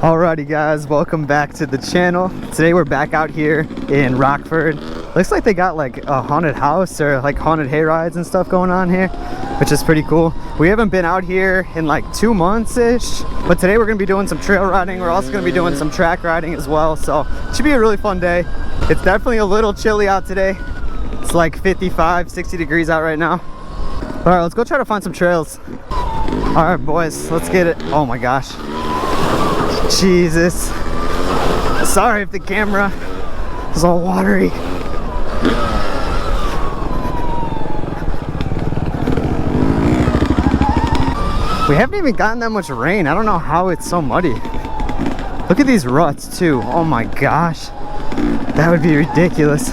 Alrighty guys, welcome back to the channel. Today we're back out here in Rockford. Looks like they got like a haunted house or like haunted hay rides and stuff going on here, which is pretty cool. We haven't been out here in like 2 months-ish, but today we're gonna be doing some trail riding. We're also gonna be doing some track riding as well, so it should be a really fun day. It's definitely a little chilly out today. It's like 55, 60 degrees out right now. Alright, let's go try to find some trails. Alright boys, let's get it. Oh my gosh. Jesus. Sorry if the camera is all watery. We haven't even gotten that much rain. I don't know how it's so muddy. Look at these ruts too. Oh my gosh. That would be ridiculous.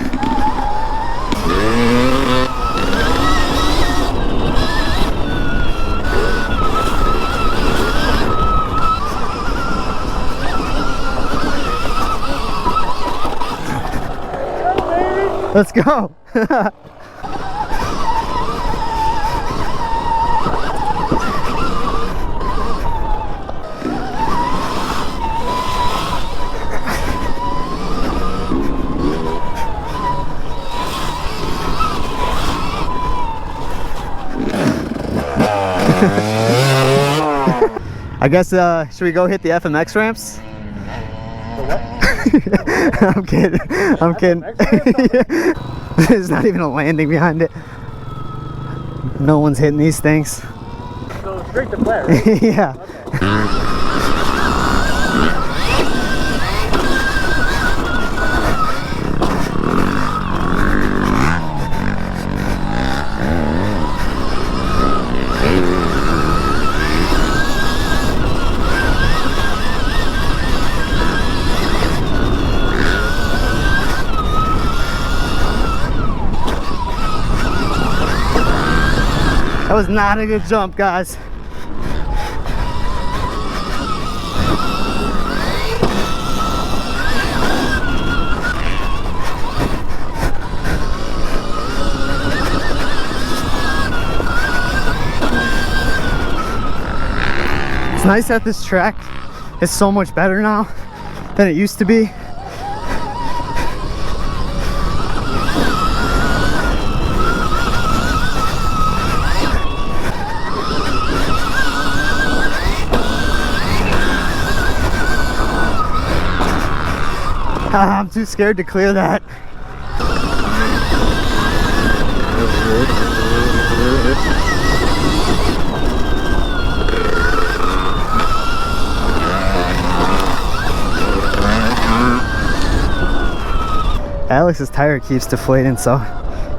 Let's go. I guess, should we go hit the FMX ramps? I'm kidding. I'm kidding. There's not even a landing behind it. No one's hitting these things. So straight to flat, right? Yeah. Okay. That was not a good jump, guys. It's nice that this track is so much better now than it used to be. I'm too scared to clear that. Alex's tire keeps deflating, so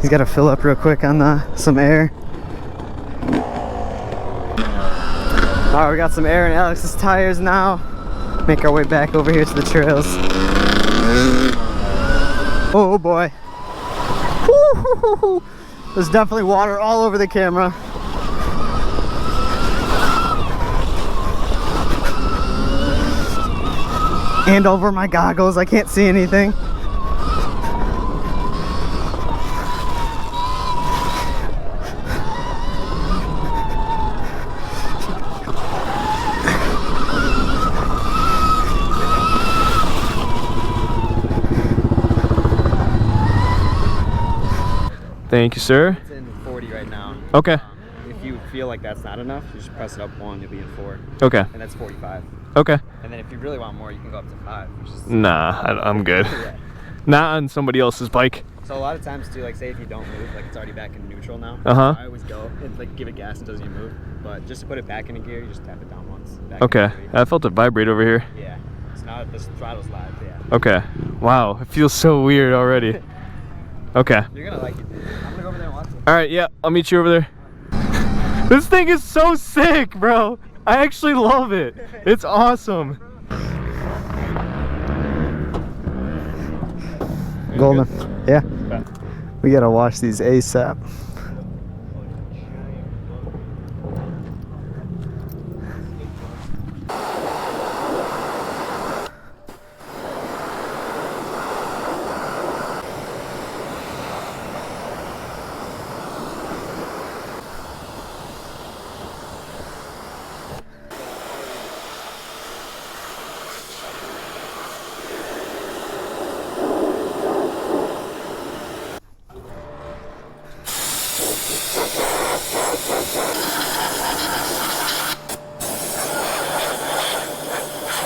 he's got to fill up real quick on some air. Alright, we got some air in Alex's tires now. Make our way back over here to the trails. Oh boy. Woo-hoo-hoo-hoo. There's definitely water all over the camera. And over my goggles, I can't see anything. Thank you, sir. It's in 40 right now. Okay. If you feel like that's not enough, you just press it up 1, you'll be in 4. Okay. And that's 45. Okay. And then if you really want more, you can go up to 5. Which is Nah, I'm good. Yeah. Not on somebody else's bike. So a lot of times too, like say if you don't move, like it's already back in neutral now. Uh-huh. I always go and like give it gas until you move. But just to put it back into gear, you just tap it down once. Back Okay. into gear. I felt it vibrate over here. Yeah. So now this throttle's live, yeah. Okay. Wow, it feels so weird already. Okay. You're gonna like it. I'm gonna go over there and watch it. Alright, yeah, I'll meet you over there. This thing is so sick, bro. I actually love it. It's awesome. Golden. Yeah. We gotta wash these ASAP.